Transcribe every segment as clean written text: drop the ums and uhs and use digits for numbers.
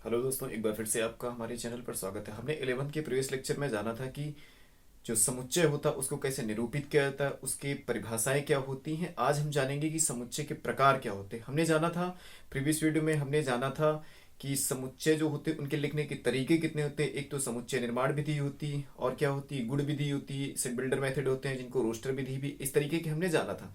Hello दोस्तों, एक बार फिर से आपका हमारे चैनल पर स्वागत है। हमने 11th के प्रीवियस लेक्चर में जाना था कि जो समुच्चय होता है उसको कैसे निरूपित किया जाता है, उसकी परिभाषाएं क्या होती हैं। आज हम जानेंगे कि समुच्चय के प्रकार क्या होते हैं। हमने जाना था प्रीवियस वीडियो में, हमने जाना था कि समुच्चय जो होते हैं उनके लिखने के तरीके कितने होते हैं। एक तो समुच्चय निर्माण विधि होती है, और क्या होती है, गुण विधि होती है, इसे बिल्डर मेथड होते हैं जिनको रोस्टर विधि भी, इस तरीके के हमने जाना था।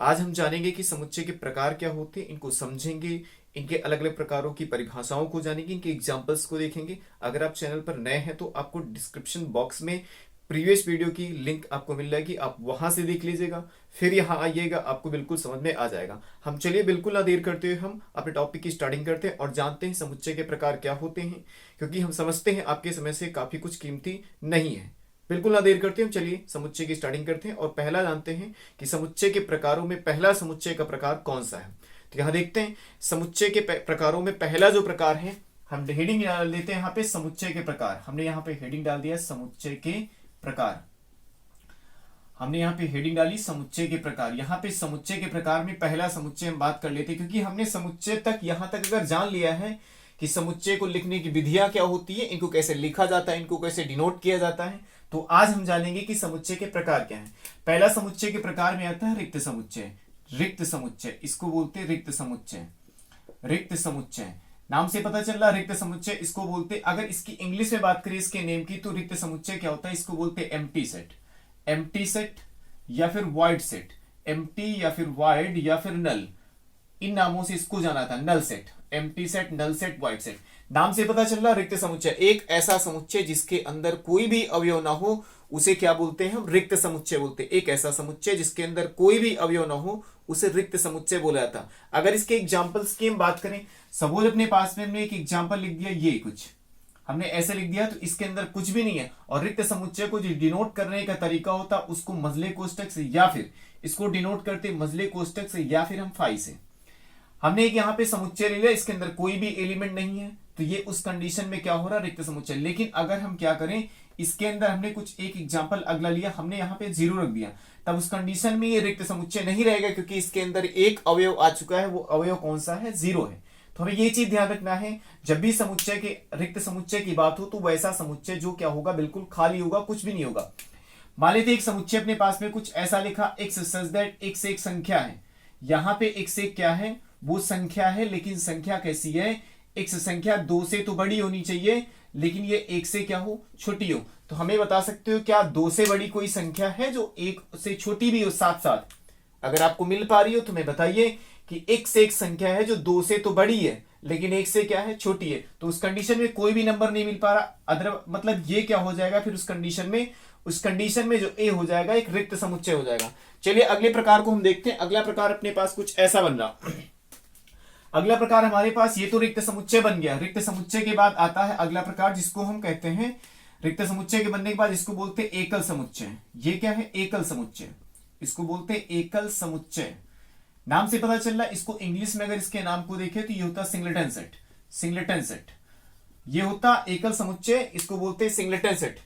आज हम जानेंगे कि समुच्चय के प्रकार क्या होते हैं, इनको समझेंगे, इनके अलग अलग प्रकारों की परिभाषाओं को जानेंगे, इनके एग्जाम्पल्स को देखेंगे। अगर आप चैनल पर नए हैं तो आपको डिस्क्रिप्शन बॉक्स में प्रीवियस वीडियो की लिंक आपको मिल जाएगी, आप वहां से देख लीजिएगा, फिर यहाँ आइएगा, आपको बिल्कुल समझ में आ जाएगा। हम चलिए बिल्कुल ना देर करते हुए हम अपने टॉपिक की स्टार्टिंग करते हैं और जानते हैं समुच्चय के प्रकार क्या होते हैं, क्योंकि हम समझते हैं आपके समय से काफी कुछ कीमती नहीं है। बिल्कुल ना देर करते हैं, चलिए समुच्चय की स्टार्टिंग करते हैं और पहला जानते हैं कि समुच्चय के प्रकारों में पहला समुच्चय का प्रकार कौन सा है। तो यहाँ देखते हैं समुच्चय के प्रकारों में पहला जो प्रकार है, हम हेडिंग डाल देते हैं यहाँ पे समुच्चय के प्रकार। हमने यहाँ पे हेडिंग डाल दिया समुच्चय के प्रकार, हमने यहाँ पे हेडिंग डाली समुच्चय के प्रकार। यहाँ पे समुच्चय के प्रकार में पहला समुच्चय हम बात कर लेते हैं, क्योंकि हमने समुच्चय तक यहाँ तक अगर जान लिया है कि समुच्चय को लिखने की विधियां क्या होती है, इनको कैसे लिखा जाता है, इनको कैसे डिनोट किया जाता है, तो आज हम जानेंगे कि समुच्चय के प्रकार क्या है। पहला समुच्चय के प्रकार में आता है रिक्त समुच्चय। रिक्त समुच्चय इसको बोलते हैं रिक्त समुच्चय। रिक्त समुच्चय नाम से पता चल रहा, रिक्त समुच्चय इसको बोलते। अगर इसकी इंग्लिश में बात करें इसके नेम की, तो रिक्त समुच्चय क्या होता है, इसको बोलते हैं एम्प्टी सेट। एम्प्टी सेट या फिर वाइड सेट, एम्प्टी या फिर वाइड या फिर नल, इन नामों से इसको जाना था। Null set, empty set, null set, void set. नाम से पता चल रहा रिक्त समुच्चय, एक ऐसा समुच्चय जिसके अंदर कोई भी अवयव ना हो उसे क्या बोलते हैं, हम रिक्त समुच्चय बोलते हैं। एक ऐसा समुच्चय जिसके अंदर कोई भी अवयव ना हो उसे रिक्त समुच्चय बोला जाता। अगर इसके एग्जांपल्स की हम बात करें, सपोज अपने पास में हमने एक एग्जांपल लिख दिया, ये कुछ हमने ऐसे लिख दिया, तो इसके अंदर कुछ भी नहीं है। और रिक्त समुच्चय को जो डिनोट करने का तरीका होता है उसको मजले कोष्टक से, या फिर इसको डिनोट करते मजले कोष्टक से या फिर हम फाई से। हमने एक यहाँ पे समुच्चय ले लिया, इसके अंदर कोई भी एलिमेंट नहीं है, तो ये उस कंडीशन में क्या हो रहा, रिक्त समुच्चय। लेकिन अगर हम क्या करें, इसके अंदर हमने कुछ एक एग्जांपल अगला लिया, हमने यहाँ पे जीरो रख दिया, तब उस कंडीशन में ये रिक्त समुच्चय नहीं रहेगा, क्योंकि इसके अंदर एक अवयव आ चुका है। वो अवयव कौन सा है, जीरो है। तो हमें ये चीज ध्यान रखना है, जब भी समुच्चय के रिक्त समुच्चय की बात हो तो वैसा समुच्चय जो क्या होगा, बिल्कुल खाली होगा, कुछ भी नहीं होगा। मान लेते एक समुच्चय अपने पास में कुछ ऐसा लिखा, एक्स सच दैट एक्स एक संख्या है। यहाँ पे एक्स एक क्या है, वो संख्या है, लेकिन संख्या कैसी है, एक्स संख्या दो से तो बड़ी होनी चाहिए, लेकिन ये एक से क्या हो, छोटी हो। तो हमें बता सकते हो क्या दो से बड़ी कोई संख्या है जो एक से छोटी भी हो साथ साथ। अगर आपको मिल पा रही हो तो मैं बताइए कि एक से एक संख्या है जो दो से तो बड़ी है लेकिन एक से क्या है, छोटी है। तो उस कंडीशन में कोई भी नंबर नहीं मिल पा रहा, अदर मतलब ये क्या हो जाएगा फिर उस कंडीशन में, उस कंडीशन में जो ए हो जाएगा एक रिक्त समुच्चय हो जाएगा। चलिए अगले प्रकार को हम देखते हैं। अगला प्रकार अपने पास कुछ ऐसा बन रहा। अगला प्रकार हमारे पास, ये तो रिक्त समुच्चय बन गया। रिक्त समुच्चय के बाद आता है अगला प्रकार जिसको हम कहते हैं, रिक्त समुच्चय के बनने के बाद इसको बोलते हैं एकल समुच्चय। ये क्या है, एकल समुच्चय, इसको बोलते हैं एकल समुच्चय। नाम से पता चल रहा है, इसको इंग्लिश में अगर इसके नाम को देखें तो ये होता सिंगलेटन सेट। सिंगलेटन सेट ये होता एकल समुच्चय, इसको बोलते हैं सिंगलेटन सेट।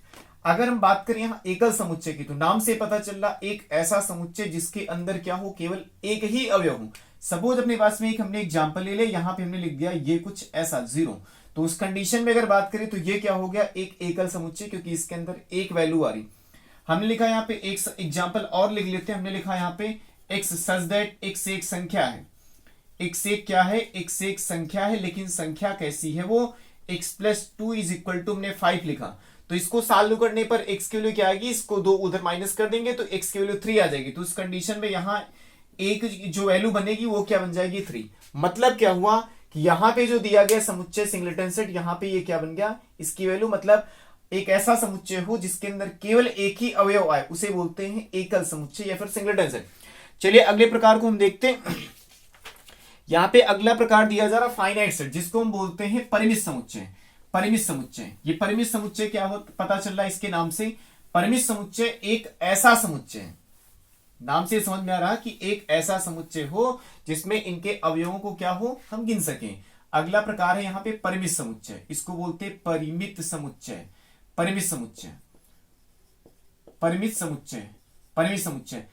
अगर हम बात करें यहां एकल समुच्चय की, तो नाम से पता चल रहा एक ऐसा समुच्चय जिसके अंदर क्या हो, केवल एक ही अवयव हो। सपोज अपने पास में एक हमने एग्जांपल ले लिया, यहां पे हमने लिख दिया ये कुछ ऐसा जीरो। तो उस कंडीशन में अगर बात करें तो ये क्या हो गया, एक एकल समुच्चय, क्योंकि इसके अंदर एक वैल्यू आ रही। हमने लिखा यहाँ पे एक एग्जाम्पल और लिख लेते हैं। हमने लिखा यहाँ पे एक्स सच दैट एक्स एक संख्या है। एक्स एक क्या है, एक्स एक संख्या है, लेकिन संख्या कैसी है, वो x plus two is equal to, हमने 5 लिखा। तो इसको सॉल्व करने पर एक्स की वैल्यू क्या आएगी, इसको दो उधर माइनस कर देंगे तो एक्स की वैल्यू 3 आ जाएगी। तो उस कंडीशन में यहाँ एक जो वैल्यू बनेगी वो क्या बन जाएगी, 3। मतलब क्या हुआ कि यहाँ पे जो दिया गया समुच्चय सिंगलेटन सेट, यहाँ पे ये क्या बन गया, इसकी वैल्यू, मतलब एक ऐसा समुच्चय हो जिसके अंदर केवल एक ही अवयव आए उसे बोलते हैं एकल समुच्चय या फिर सिंगलेटन सेट। चलिए अगले प्रकार को हम देखते हैं। यहाँ पे अगला प्रकार दिया जा रहा फाइनाइट सेट, जिसको हम बोलते हैं परिमित समुच्चय। परिमित समुच्चय, ये परिमित समुच्चय क्या हो पता चल रहा है इसके नाम से। परिमित समुच्चय एक ऐसा समुच्चय, नाम से समझ में आ रहा कि एक ऐसा समुच्चय हो जिसमें इनके अवयवों को क्या हो, हम गिन सकें। अगला प्रकार है यहाँ पे परिमित समुच्चय, इसको बोलते हैं परिमित समुच्चय। परिमित समुच्चय, परिमित समुच्चय, परिमित समुच्चय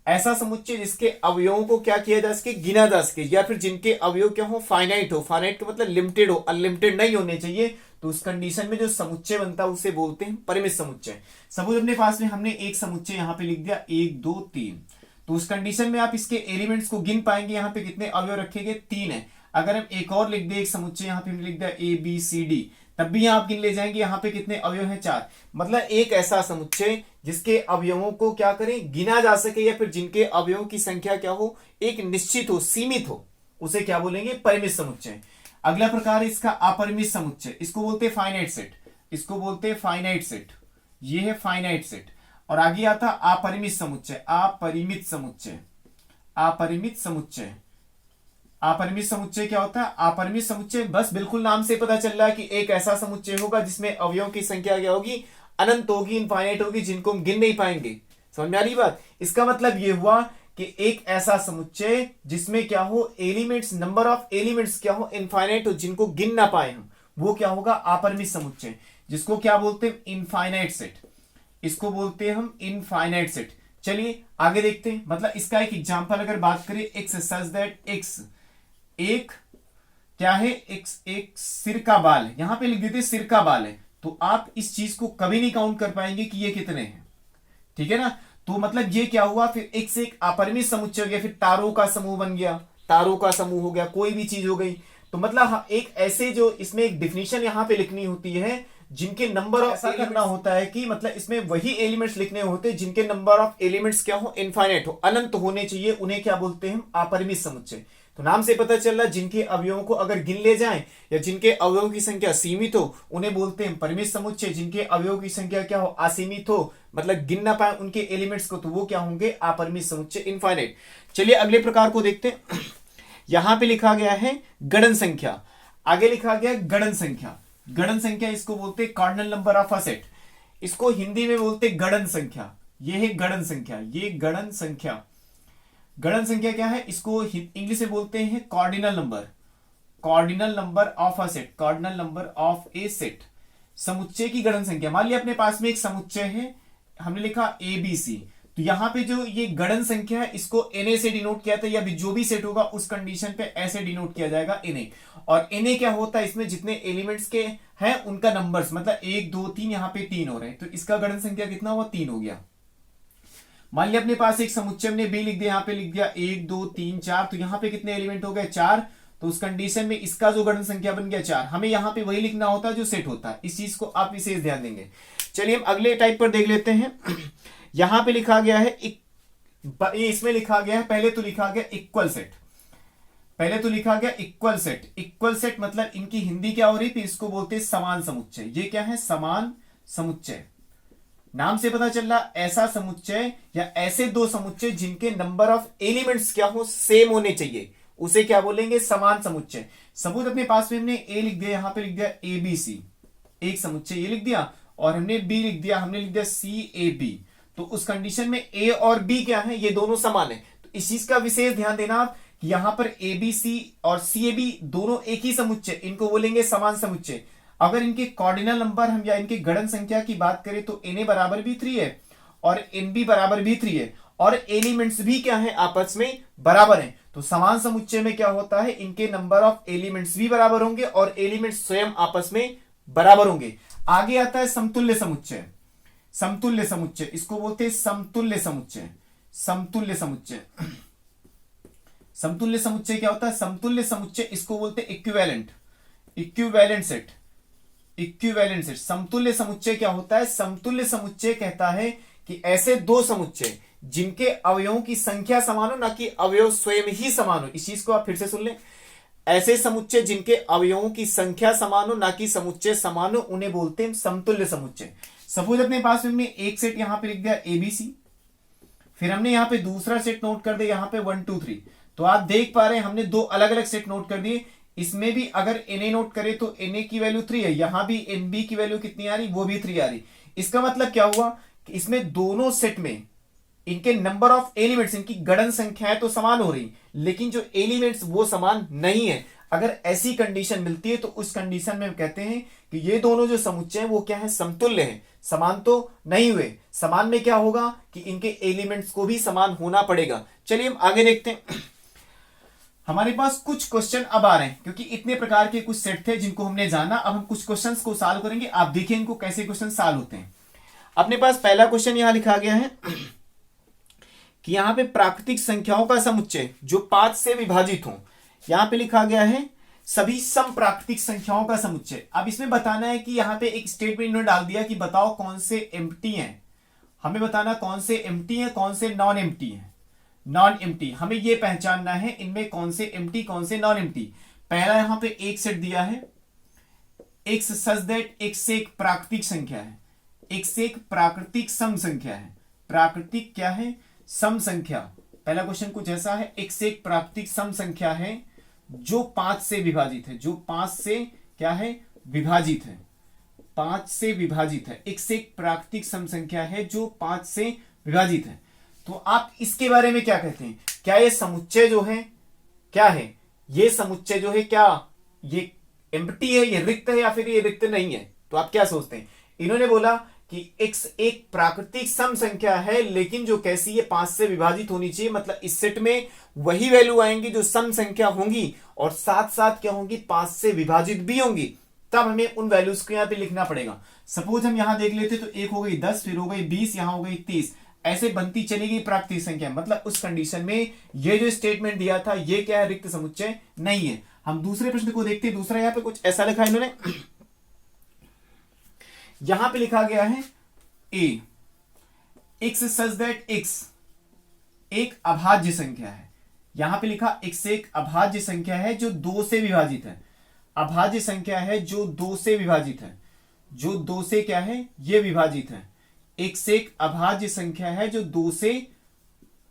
ऐसा समुच्चय जिसके अवयवों को क्या किया जा सके, गिना जा सके, या फिर जिनके अवयव क्या हो, फाइनाइट हो। फाइनाइट का मतलब लिमिटेड हो, अनलिमिटेड नहीं होने चाहिए। तो उस कंडीशन में जो समुच्चय बनता है उसे बोलते हैं परिमित समुच्चय। सपोज अपने पास में हमने एक समुच्चय यहाँ पे लिख दिया 1 2 3, तो उस कंडीशन में आप इसके एलिमेंट्स को गिन पाएंगे। यहाँ पे कितने अवयव रखे गए, 3 है। अगर हम एक और लिख दे, एक समुच्चय यहाँ पे हमने लिख दिया ABCD, तब भी यहाँ आप गिन ले जाएंगे, यहाँ पे कितने अवयव हैं, 4। मतलब एक ऐसा समुच्चय जिसके अवयवों को क्या करें, गिना जा सके, या फिर जिनके अवयवों की संख्या क्या हो, एक निश्चित हो, सीमित हो, उसे क्या बोलेंगे, परिमित समुच्चय। अगला प्रकार है इसका अपरिमित समुच्चय। इसको बोलते हैं फाइनाइट सेट, इसको बोलते हैं फाइनाइट सेट। ये है फाइनाइट सेट। और आगे आता अपरिमित समुच्चय, अपरिमित समुच्चय, अपरिमित समुच्चय। अपरिमित समुच्चय क्या होता है, अपरिमित समुच्चय बस बिल्कुल नाम से पता चल रहा है कि एक ऐसा समुच्चय होगा जिसमें अवयवों की संख्या क्या होगी, अनंत होगी, इनफाइनाइट होगी, जिनको हम गिन नहीं पाएंगे। समझ में आ रही बात। इसका मतलब ये हुआ कि एक ऐसा समुच्चय जिसमें क्या हो, एलिमेंट्स, नंबर ऑफ एलिमेंट्स क्या हो, इनफाइनाइट हो, जिनको गिन ना पाए हम, वो क्या होगा, अपरिमित समुच्चय, जिसको क्या बोलते हैं, इनफाइनाइट सेट। इसको बोलते हैं हम इनफाइनाइट सेट। चलिए आगे देखते हैं। मतलब इसका एक एग्जांपल अगर बात करें, एक्स सच दैट एक्स एक क्या है, एक सिर का बाल है, यहां पे लिख देते सिर का बाल है, तो आप इस चीज को कभी नहीं काउंट कर पाएंगे कि ये कितने हैं। ठीक है ना। तो मतलब ये क्या हुआ, फिर एक से एक अपरिमित समुच्चय हो गया, फिर तारों का समूह बन गया, तारों का समूह हो गया, कोई भी चीज हो गई। तो मतलब एक ऐसे, जो इसमें एक डिफिनीशन यहां पे लिखनी होती है, जिनके नंबर ऑफ, ऐसा करना होता है कि मतलब इसमें वही एलिमेंट्स लिखने होते हैं जिनके नंबर ऑफ एलिमेंट्स क्या हो, इनफाइनाइट हो, अनंत होने चाहिए, उन्हें क्या बोलते हैं हम, अपरिमित समुच्चय। तो नाम से पता चल रहा है, जिनके अवयवों को अगर गिन ले जाएं या जिनके अवयवों की संख्या सीमित हो, उन्हें बोलते हैं परिमित समुच्चय। जिनके अवयवों की संख्या क्या हो, असीमित हो, मतलब गिन ना पाए उनके एलिमेंट्स को, तो वो क्या होंगे, अपरिमित समुच्चय, इनफाइनाइट। चलिए अगले प्रकार को देखते हैं। यहां पे लिखा गया है गणन संख्या, आगे लिखा गया है गणन संख्या। गणन संख्या इसको बोलते हैं cardinal number of a set, इसको हिंदी में बोलते हैं गणन संख्या। ये है गणन संख्या, ये गणन संख्या। गणन संख्या क्या है, इसको इंग्लिश में बोलते हैं cardinal number, cardinal number of a set, cardinal number of A set. समुच्चय की गणन संख्या। मान लिया अपने पास में एक समुच्चय है, हमने लिखा ABC, तो यहां पे जो ये गणन संख्या है, इसको Na से डिनोट किया था, या जो भी सेट होगा उस कंडीशन पे ऐसे डिनोट किया जाएगा, Na। और Na क्या होता है, इसमें जितने एलिमेंट्स के हैं उनका नंबर्स, मतलब 1 2 3, यहाँ पे 3 हो रहे हैं, तो इसका गणन संख्या कितना हुआ, 3 हो गया। मान लिया अपने पास एक समुच्चय, हमने B लिख दिया, यहाँ पे लिख दिया 1 2 3 4, तो यहाँ पे कितने एलिमेंट हो गए, 4। तो उस कंडीशन में इसका जो गणन संख्या बन गया 4। हमें यहाँ पे वही लिखना होता है जो सेट होता है, इस चीज को आप विशेष ध्यान देंगे। चलिए हम अगले टाइप पर देख लेते हैं। यहां पे लिखा गया है, इसमें लिखा गया है, पहले तो लिखा गया इक्वल सेट, पहले तो लिखा गया इक्वल सेट। इक्वल सेट मतलब इनकी हिंदी क्या हो रही, फिर इसको बोलते हैं समान समुच्चय। ये क्या है, समान समुच्चय। नाम से पता चल रहा, ऐसा समुच्चय या ऐसे दो समुच्चय जिनके नंबर ऑफ एलिमेंट्स क्या हो, सेम होने चाहिए, उसे क्या बोलेंगे, समान समुच्चय। सपोज अपने पास में हमने A लिख दिया, यहां पे लिख दिया ABC, एक समुच्चय ये लिख दिया, और हमने B लिख दिया, हमने लिख दिया CAB। तो उस कंडीशन में A और B क्या है, ये दोनों समान है। तो इस चीज का विशेष ध्यान देना कि यहां पर ABC और CAB दोनों एक ही समुच्चय, इनको बोलेंगे समान समुच्चय। अगर इनके कार्डिनल नंबर हम या इनके गणन संख्या की बात करें तो Na बराबर भी 3 है और NB बराबर भी 3 है, और एलिमेंट्स भी क्या है, आपस में बराबर हैं। तो समान समुच्चय में क्या होता है, इनके नंबर ऑफ एलिमेंट्स भी बराबर होंगे और एलिमेंट्स स्वयं आपस में बराबर होंगे। आगे आता है समतुल्य समुच्चय। समतुल्य समुच्चय इसको बोलते हैं समतुल्य समुच्चय, समतुल्य समुच्चय। समतुल्य समुच्चय क्या होता है, समतुल्य समुच्चय इसको बोलते हैं equivalent, equivalent set, equivalent set. समतुल्य समुच्चय क्या होता है, समतुल्य समुच्चय कहता है कि ऐसे दो समुच्चय जिनके अवयवों की संख्या समान हो, ना कि अवयव स्वयं ही समान हो। इस चीज को आप फिर से सुन लें, ऐसे समुच्चय जिनके अवयवों की संख्या समान हो, ना कि समुच्चय समान हो, उन्हें बोलते हैं समतुल्य समुच्चय। सपोज अपने पास में हमने एक सेट यहां पे लिख दिया ABC, फिर हमने यहां पे दूसरा सेट नोट कर दिया, यहां पे 1 2 3। तो आप देख पा रहे हैं हमने दो अलग अलग सेट नोट कर दिए। इसमें भी अगर Na नोट करें तो Na की वैल्यू 3 है, यहां भी NB की वैल्यू कितनी आ रही, वो भी 3 आ रही। इसका मतलब क्या हुआ कि इसमें दोनों सेट में इनके नंबर ऑफ एलिमेंट्स, इनकी गणन संख्याएं तो समान हो रही, लेकिन जो एलिमेंट्स वो समान नहीं है। अगर ऐसी कंडीशन मिलती है तो उस कंडीशन में हम कहते हैं कि ये दोनों जो समुच्चय हैं वो क्या है, समतुल्य हैं। समान तो नहीं हुए, समान में क्या होगा कि इनके एलिमेंट्स को भी समान होना पड़ेगा। चलिए हम आगे देखते हैं। हमारे पास कुछ क्वेश्चन अब आ रहे हैं, क्योंकि इतने प्रकार के कुछ सेट थे जिनको हमने जाना। अब हम कुछ क्वेश्चंस को सॉल्व करेंगे, आप देखिए इनको कैसे क्वेश्चन सॉल्व होते हैं। अपने पास पहला क्वेश्चन यहां लिखा गया है कि यहां पे प्राकृतिक संख्याओं का समुच्चय जो 5 से विभाजित हो, यहां पे लिखा गया है सभी सम प्राकृतिक संख्याओं का समुच्चय। अब इसमें बताना है कि यहां पे एक स्टेटमेंट इन्होंने डाल दिया कि बताओ कौन से एम्प्टी हैं। हमें बताना कौन से एम्प्टी हैं, कौन से नॉन एम्प्टी हैं। नॉन एम्प्टी हमें ये पहचानना है, इनमें कौन से एम्प्टी कौन से नॉन एम्प्टी। पहला यहां पे एक सेट दिया है, एक्स सच दैट एक्स एक प्राकृतिक संख्या है, एक्स एक प्राकृतिक सम संख्या है। प्राकृतिक क्या है, सम संख्या। पहला क्वेश्चन कुछ ऐसा है, एक्स एक प्राकृतिक सम संख्या है जो 5 से विभाजित है, जो 5 से क्या है, विभाजित है, 5 से विभाजित है। एक्स एक प्राकृतिक सम संख्या है जो 5 से विभाजित है। तो आप इसके बारे में क्या कहते हैं, क्या ये समुच्चय जो है क्या है, ये समुच्चय जो है क्या ये एम्प्टी है, ये रिक्त है या फिर ये रिक्त नहीं है। तो आप क्या सोचते हैं, इन्होंने बोला कि x एक प्राकृतिक सम संख्या है लेकिन जो कैसी है, 5 से विभाजित होनी चाहिए। मतलब इस सेट में वही वैल्यू आएंगी जो सम संख्या होंगी और साथ साथ क्या होंगी, 5 से विभाजित भी होंगी। तब हमें उन वैल्यूज को यहां पे लिखना पड़ेगा। सपोज हम यहां देख लेते तो एक हो गई 10, फिर हो गई 20, यहां हो गई 30, ऐसे बनती चलेगी प्राकृतिक संख्या। मतलब उस कंडीशन में ये जो स्टेटमेंट दिया था ये क्या है, रिक्त समुच्चय नहीं है। हम दूसरे प्रश्न को देखते हैं। दूसरा यहां पे कुछ ऐसा लिखा है इन्होंने, यहां पे लिखा गया है ए एक्स सच दैट एक्स एक अभाज्य संख्या है। यहां पे लिखा एक्स एक अभाज्य संख्या है जो 2 से विभाजित है। अभाज्य संख्या है जो 2 से विभाजित है, जो 2 से क्या है, ये विभाजित है। एक्स एक अभाज्य संख्या है जो 2 से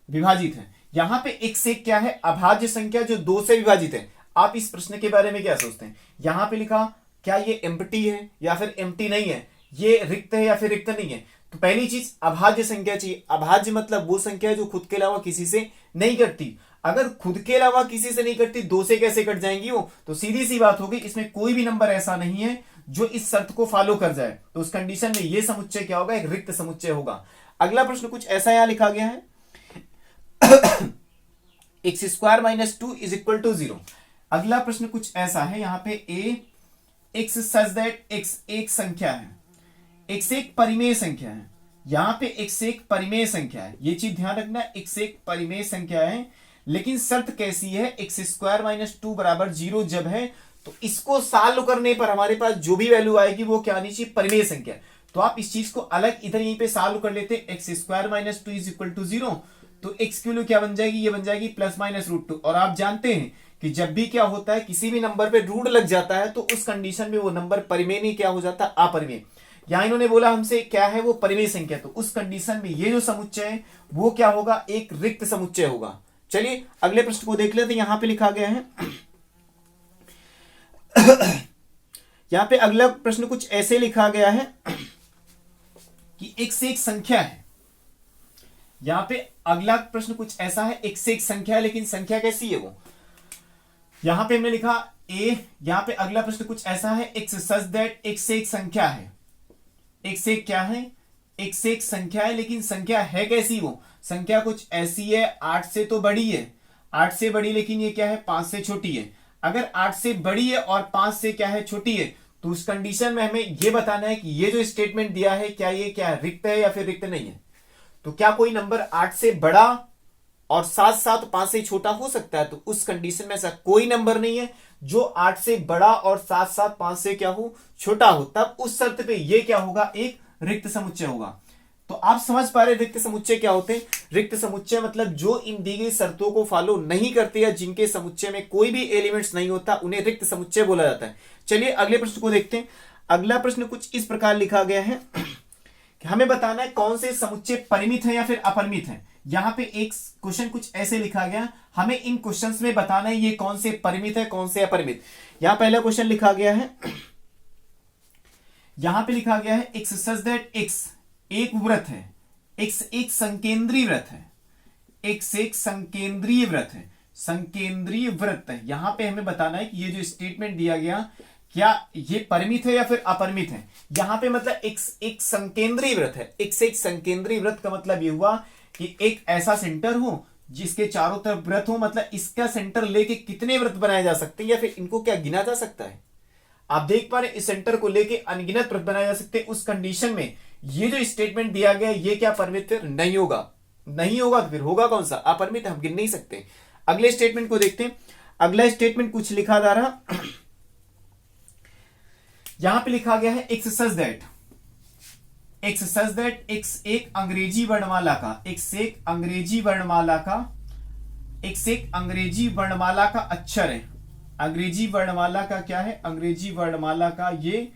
विभाजित है। यहां पे एक्स एक क्या है, अभाज्य संख्या जो 2 से विभाजित है। आप इस प्रश्न के बारे में क्या सोचते हैं, यहां पे लिखा क्या ये एम्प्टी है या फिर एम्प्टी नहीं है, ये रिक्त है या फिर रिक्त नहीं है। तो पहली चीज अभाज्य संख्या चाहिए। अभाज्य मतलब वो संख्या है जो खुद के अलावा किसी से नहीं कटती। अगर खुद के अलावा किसी से नहीं कटती, 2 से कैसे कट जाएंगी वो, तो सीधी सी बात होगी इसमें कोई भी नंबर ऐसा नहीं है जो इस शर्त को फॉलो कर जाए। तो उस कंडीशन में ये समुच्चय क्या होगा, एक रिक्त समुच्चय होगा। अगला प्रश्न कुछ ऐसा यहां लिखा गया है x square minus 2 is equal to 0। अगला प्रश्न कुछ ऐसा है, यहां पे A x such that x एक संख्या है, एक्स एक परिमेय संख्या है। यहां पे एक्स एक परिमेय संख्या है, ये चीज ध्यान रखना, एक्स एक परिमेय संख्या है। लेकिन शर्त कैसी है, एक्स स्क्वायर माइनस 2 बराबर 0 जब है तो इसको सॉल्व करने पर हमारे पास जो भी वैल्यू आएगी वो क्या आनी चाहिए, परिमेय संख्या। तो आप इस चीज को अलग इधर यहीं पे सॉल्व कर लेते, x square minus 2 is equal to 0। तो एक्स की वैल्यू क्या बन जाएगी, ये बन जाएगी प्लस माइनस रूट 2। और आप जानते हैं कि जब भी क्या होता है, किसी भी नंबर पे रूट लग जाता है तो उस कंडीशन में वो नंबर परिमेय नहीं क्या हो जाता, अपरिमेय। यहां इन्होंने बोला हमसे क्या है वो परिमेय संख्या, तो उस कंडीशन में ये जो समुच्चय है वो क्या होगा, एक रिक्त समुच्चय होगा। चलिए अगले प्रश्न को देख लेते हैं। यहां पे लिखा गया है यहां पे अगला प्रश्न कुछ ऐसे लिखा गया है कि एक्स एक संख्या है। यहां पे अगला प्रश्न कुछ ऐसा है, एक्स एक संख्या है लेकिन संख्या कैसी है वो, यहां पे हमने लिखा ए। यहां पे अगला प्रश्न कुछ ऐसा है, एक्स सच दैट एक्स एक संख्या है। एक्स एक क्या है, एक्स एक संख्या है लेकिन संख्या है कैसी वो, संख्या कुछ ऐसी है 8 से तो बड़ी है, 8 से बड़ी, लेकिन ये क्या है 5 से छोटी है। अगर 8 से बड़ी है और 5 से क्या है छोटी है, तो उस कंडीशन में हमें यह बताना है कि ये जो स्टेटमेंट दिया है क्या ये क्या है, रिक्त है या फिर रिक्त नहीं है। तो क्या कोई नंबर 8 से बड़ा और साथ साथ 5 से छोटा हो सकता है, तो उस कंडीशन में ऐसा कोई नंबर नहीं है जो 8 से बड़ा और साथ साथ 5 से क्या हो, छोटा हो। तब उस शर्त पे ये क्या होगा, एक रिक्त समुच्चय होगा। तो आप समझ पा रहे रिक्त समुच्चय क्या होते हैं। रिक्त समुच्चय मतलब जो इन दी गई शर्तों को फॉलो नहीं करते या जिनके समुच्चय में कोई भी एलिमेंट्स नहीं होता, उन्हें रिक्त समुच्चय बोला जाता है। चलिए अगले प्रश्न को देखते हैं। अगला प्रश्न कुछ इस प्रकार लिखा गया है कि हमें बताना है कौन से समुच्चय परिमित है या फिर अपरिमित है। यहां पे एक क्वेश्चन कुछ ऐसे लिखा गया, हमें इन क्वेश्चंस में बताना है ये कौन से परिमित है कौन से अपरिमित। यहां पहला क्वेश्चन लिखा गया है, यहां पे लिखा गया है एक्स सच दैट एक्स एक व्रत है, एक्स एक संकेंद्रीय व्रत है, एक्स एक संकेंद्रीय व्रत है। संकेंद्रीय वृत्त, यहां पे हमें बताना है कि ये जो स्टेटमेंट दिया गया क्या ये परिमित है या फिर अपरिमित है। यहां पे मतलब एक संकेंद्रीय वृत्त है। एक से एक संकेंद्रीय वृत्त का मतलब ये हुआ कि एक ऐसा सेंटर हो जिसके चारों तरफ वृत्त हो, मतलब इसका सेंटर लेके कितने वृत्त बनाए जा सकते हैं या फिर इनको क्या गिना जा सकता है। आप देख पा रहे इस सेंटर को लेके अनगिनत वृत्त बनाए जा सकते हैं। उस कंडीशन में ये जो स्टेटमेंट दिया गया ये क्या परिमित नहीं होगा, नहीं होगा तो फिर होगा कौन सा, अपरिमित, हम गिन नहीं सकते। अगले स्टेटमेंट को देखते हैं। अगला स्टेटमेंट कुछ लिखा जा रहा, यहां पे लिखा गया है x such that, x such that, x एक अंग्रेजी वर्णमाला का, एक्स एक अंग्रेजी वर्णमाला का, एक्स एक अंग्रेजी वर्णमाला का अक्षर है। अंग्रेजी वर्णमाला का क्या है, अंग्रेजी वर्णमाला का ये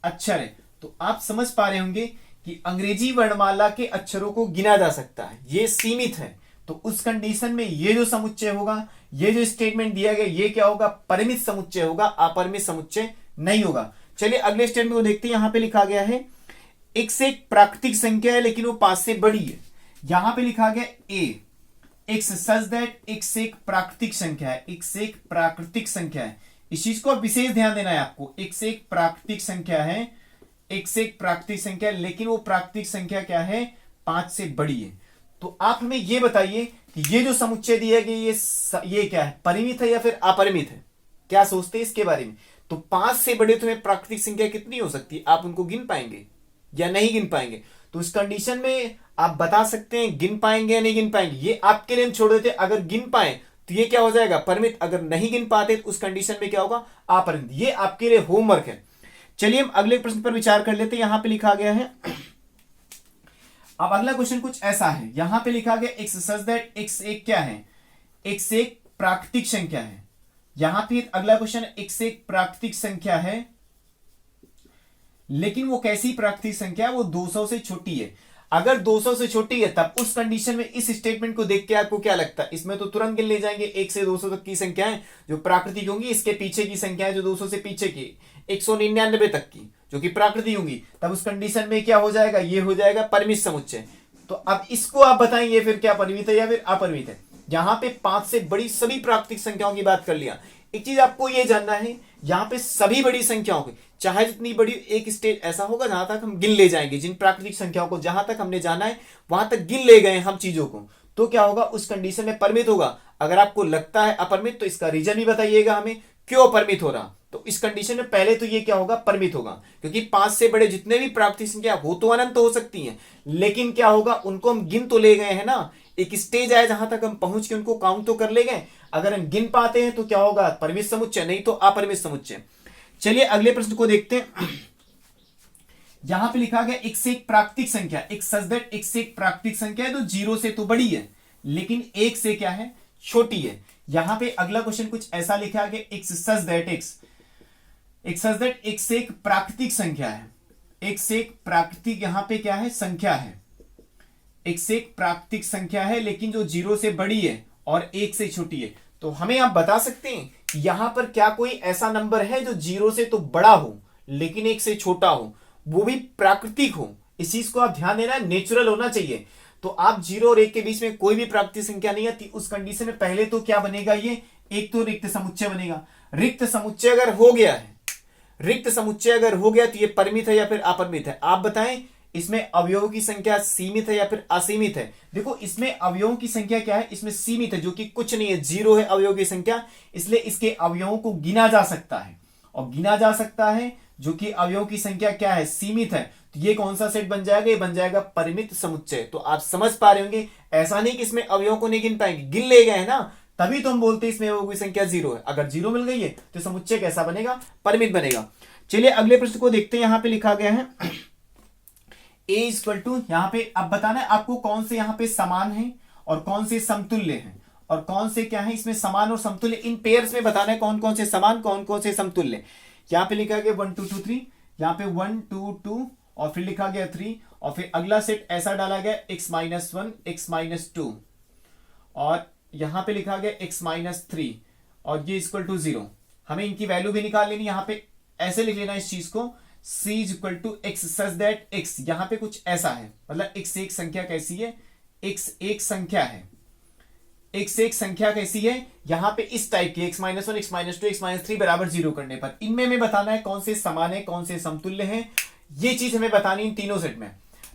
अक्षर है। तो आप समझ पा रहे होंगे कि अंग्रेजी वर्णमाला के अक्षरों को गिना जा सकता है, ये सीमित है। तो उस कंडीशन में ये जो समुच्चय होगा, ये जो स्टेटमेंट दिया गया ये क्या होगा, परिमित समुच्चय होगा, अपरिमित समुच्चय नहीं होगा। चलिए अगले स्टेटमेंट को देखते हैं। यहां पे लिखा गया है एक्स एक प्राकृतिक संख्या है लेकिन वो 5 से बड़ी है। यहां पे लिखा गया ए एक्स सच दैट एक्स एक प्राकृतिक संख्या है, एक्स एक प्राकृतिक संख्या है। इस चीज को विशेष ध्यान देना है आपको। एक्स एक प्राकृतिक संख्या है, एक्स एक प्राकृतिक संख्या है लेकिन वो प्राकृतिक संख्या क्या है, 5 से बड़ी है। तो आप हमें ये बताइए कि ये जो समुच्चय दिया गया ये क्या है, परिमित है या फिर अपरिमित है, क्या सोचते हैं इसके बारे में। तो 5 से बड़े तुम्हें प्राकृतिक संख्या कितनी हो सकती है, आप उनको गिन पाएंगे या नहीं गिन पाएंगे। तो इस कंडीशन में आप बता सकते हैं गिन पाएंगे या नहीं गिन पाएंगे, ये आपके लिए हम छोड़ देते हैं। अगर गिन पाए तो ये क्या हो जाएगा, परिमित। अगर नहीं गिन पाते तो उस कंडीशन में क्या होगा, अपरिमित। ये आपके लिए होमवर्क है। चलिए हम अगले प्रश्न पर विचार कर लेते हैं। यहां पे लिखा गया है, अब अगला क्वेश्चन कुछ ऐसा है। यहां पे लिखा गया एक्स सच दैट एक्स एक क्या है, एक्स एक प्राकृतिक संख्या है। यहां फिर अगला क्वेश्चन एक्स एक प्राकृतिक संख्या है लेकिन वो कैसी प्राकृतिक संख्या है, वो 200 से छोटी है। अगर 200 से छोटी है तब उस कंडीशन में इस स्टेटमेंट को देख के आपको क्या लगता है, इसमें तो तुरंत गिन ले जाएंगे 1 से 200 तक की संख्याएं जो प्राकृतिक होंगी, इसके पीछे की संख्या है जो 200 से पीछे की 199 तक की जो कि प्राकृतिक होंगी। तब उस कंडीशन में क्या हो जाएगा, ये हो जाएगा परिमित समुच्चय। तो अब इसको आप बताएंगे फिर क्या परिमित है या फिर अपरिमित है। यहां पे 5 से बड़ी सभी प्राकृतिक संख्याओं की बात कर लिया। एक चीज आपको ये जानना है, यहां पे सभी बड़ी संख्याओं की, चाहे जितनी बड़ी, एक स्टेज ऐसा होगा जहां तक हम गिन ले जाएंगे, जिन प्राकृतिक संख्याओं को जहां तक हमने जाना है वहां तक गिन ले गए हम चीजों को, तो क्या होगा, उस कंडीशन में परिमित होगा। अगर आपको लगता है अपरिमित तो इसका रीजन भी बताइएगा हमें, क्यों अपरिमित हो रहा। तो इस कंडीशन में पहले तो ये क्या होगा, परिमित होगा, क्योंकि 5 से बड़े जितने भी प्राकृतिक संख्या हो तो अनंत हो सकती हैं, लेकिन क्या होगा, उनको हम गिन तो ले गए हैं ना। एक स्टेज आए जहां तक हम पहुंच के उनको काउंट तो कर ले गए। अगर हम गिन पाते हैं तो क्या होगा, परिमित समुच्चय, नहीं तो अपरिमित समुच्चय। चलिए अगले प्रश्न को देखते हैं। यहां पे लिखा गया एक्स एक प्राकृतिक संख्या, एक्स सच दैट एक्स एक प्राकृतिक संख्या है तो 0 से तो बड़ी है लेकिन 1 से क्या है, छोटी है। यहां पे अगला क्वेश्चन कुछ ऐसा लिखा गया एक्स सच दैट एक्स एक प्राकृतिक संख्या है, एक्स एक प्राकृतिक यहां पे क्या है, संख्या है, एक्स एक प्राकृतिक संख्या है लेकिन जो 0 से बड़ी है और 1 से छोटी है। तो हमें आप बता सकते हैं कि यहां पर क्या कोई ऐसा नंबर है जो 0 से तो बड़ा हो लेकिन 1 से छोटा हो, वो भी प्राकृतिक हो। इस चीज को आप ध्यान देना, नेचुरल होना चाहिए। तो आप 0 और 1 के बीच में कोई भी प्राकृतिक संख्या नहीं आती, उस कंडीशन में पहले तो क्या बनेगा, ये एक तो रिक्त समुच्चय बनेगा। रिक्त समुच्चय अगर हो गया है, रिक्त समुच्चय अगर हो गया तो ये परिमित है या फिर अपरिमित है, आप बताएं। इसमें अवयवों की संख्या सीमित है या फिर असीमित है। देखो इसमें अवयवों की संख्या क्या है, इसमें सीमित है, जो कि कुछ नहीं है, 0 है अवयव की संख्या, इसलिए इसके अवयवों को गिना जा सकता है। और गिना जा सकता है जो कि अवयवों की संख्या क्या है, सीमित है। तो ये कौन सा सेट बन जाएगा, ये बन जाएगा परिमित समुच्चय। तो आप समझ पा रहे होंगे, ऐसा नहीं कि इसमें अवयवों को नहीं गिन पाएंगे, गिन ले गए हैं ना, तभी तो हम बोलते हैं इसमें अवयवों की संख्या 0 है। अगर 0 मिल गई है तो समुच्चय कैसा बनेगा, परिमित बनेगा। चलिए अगले प्रश्न को देखते हैं। यहां पे लिखा गया है a इक्वल टू, यहां पे अब बताना है आपको कौन से यहां पे समान है और कौन से समतुल्य हैं और कौन से क्या है इसमें समान और समतुल्य, इन पेयर्स में बताना है कौन कौन से समान कौन कौन से समतुल्य। यहां पे लिखा गया 1 2 2 3, यहां पे 1 2 2 और फिर लिखा गया 3 और फिर अगला सेट ऐसा डाला गया x-1 x-2 और यहां पे लिखा गया x-3 और ये इक्वल टू 0। हमें इनकी वैल्यू भी निकाल लेनी, यहां पे ऐसे लिख लेना इस चीज को, c is equal to x such that x, यहां पे कुछ ऐसा है, मतलब x एक संख्या कैसी है, x एक संख्या है, एक से एक संख्या कैसी है यहां पे इस टाइप की, x-1, x-2, x-3 बराबर 0 करने पर इनमें हमें बताना है कौन से समान है कौन से समतुल्य है, ये चीज हमें बतानी इन तीनों सेट में।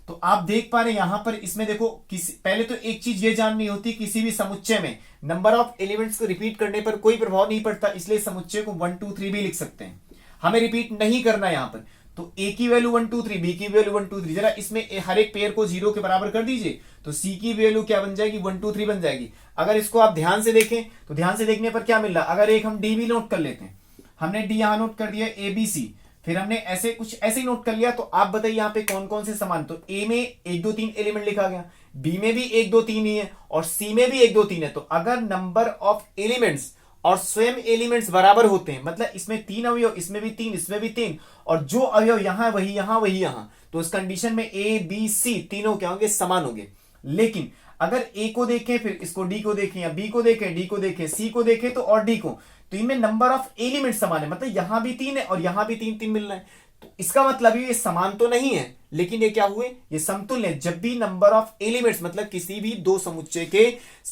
तो आप देख पा रहे हैं यहां पर इसमें देखो पहले तो एक चीज ये जाननी होती किसी भी समुच्चय में नंबर ऑफ एलिमेंट्स को रिपीट करने पर कोई प्रभाव नहीं पड़ता, इसलिए समुच्चय को 1 2 3 भी लिख सकते हैं, हमें रिपीट नहीं करना यहां पर। तो ए की वैल्यू 1 2 3, बी की वैल्यू 1 2 3, जरा इसमें हर एक पेयर को 0 के बराबर कर दीजिए तो सी की वैल्यू क्या बन जाएगी 1 2 3 बन जाएगी। अगर इसको आप ध्यान से देखें तो ध्यान से देखने पर क्या मिल रहा है, अगर एक हम डी भी नोट कर लेते हैं, हमने डी यहां नोट कर दिया ए बी सी, फिर हमने ऐसे कुछ ऐसे ही नोट कर लिया, तो आप बताइए यहाँ पे कौन कौन से समान, तो ए में 1 2 3 एलिमेंट लिखा गया, बी में भी 1 2 3 ही है और सी में भी 1 2 3 है। तो अगर नंबर ऑफ एलिमेंट्स और स्वयं एलिमेंट्स बराबर होते हैं, मतलब इसमें 3 अवयव, इसमें भी 3, इसमें भी 3, और जो अवयव यहां वही यहां वही यहां, तो उस कंडीशन में ए बी सी तीनों क्या होंगे, समान होंगे। लेकिन अगर ए को देखें, फिर इसको डी को देखें, या बी को देखें, डी को देखें, सी को देखें तो और डी को, तो इनमें नंबर ऑफ एलिमेंट समान है, मतलब यहां भी 3 है और यहां भी 3 3 मिल रहा है, तो इसका मतलब ये समान तो नहीं है लेकिन ये क्या हुए, ये समतुल्य है। जब भी नंबर ऑफ एलिमेंट्स मतलब किसी भी दो समुच्चय के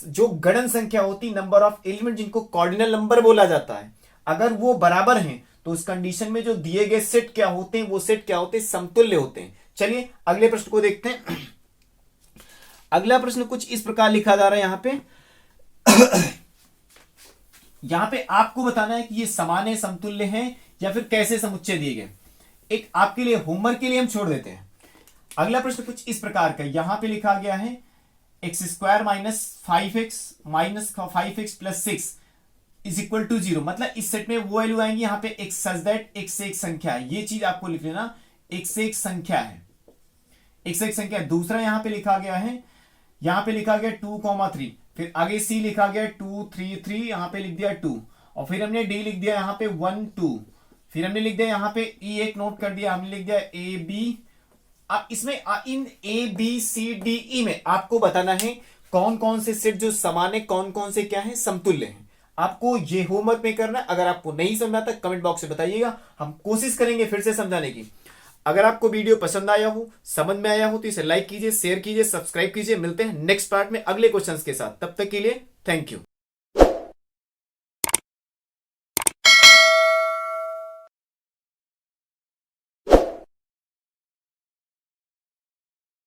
जो गणन संख्या होती, नंबर ऑफ एलिमेंट जिनको कॉर्डिनल नंबर बोला जाता है, अगर वो बराबर हैं तो उस कंडीशन में जो दिए गए सेट क्या होते हैं, वो सेट क्या होते हैं, समतुल्य होते हैं। चलिए अगले प्रश्न को देखते हैं। अगला प्रश्न कुछ इस प्रकार लिखा जा रहा है यहां पे यहां पे आपको बताना है कि ये समान है, समतुल्य है, या फिर कैसे समुच्चय दिए गए। एक आपके लिए होमवर्क के लिए हम छोड़ देते हैं। अगला प्रश्न कुछ इस प्रकार का यहां पे लिखा गया है x² minus 5x minus 5x plus 6 is equal to 0, मतलब इस सेट में वो वैल्यू आएंगी यहाँ पे x सच दैट x से एक संख्या है, ये चीज आपको लिख लेना, x से एक संख्या है, x से एक संख्या है। दूसरा यहां पे लिखा गया है, यहां पे लिखा गया 2,3, फिर आगे c लिखा गया 2 3 3, यहां पे लिख दिया 2, और फिर हमने d लिख दिया यहां पे 1 2, फिर हमने लिख दिया यहां पे e एक नोट कर दिया, हमने लिख दिया ए बी। अब इसमें इन A B C D E में आपको बताना है कौन कौन से सेट जो समान है, कौन कौन से क्या है, समतुल्य हैं। आपको ये होमवर्क में करना है। अगर आपको नहीं समझ आता कमेंट बॉक्स में बताइएगा, हम कोशिश करेंगे फिर से समझाने की। अगर आपको वीडियो पसंद आया हो, समझ में आया हो, तो इसे लाइक कीजिए, शेयर कीजिए, सब्सक्राइब कीजिए। मिलते हैं नेक्स्ट पार्ट में अगले क्वेश्चंस के साथ, तब तक के लिए थैंक यू।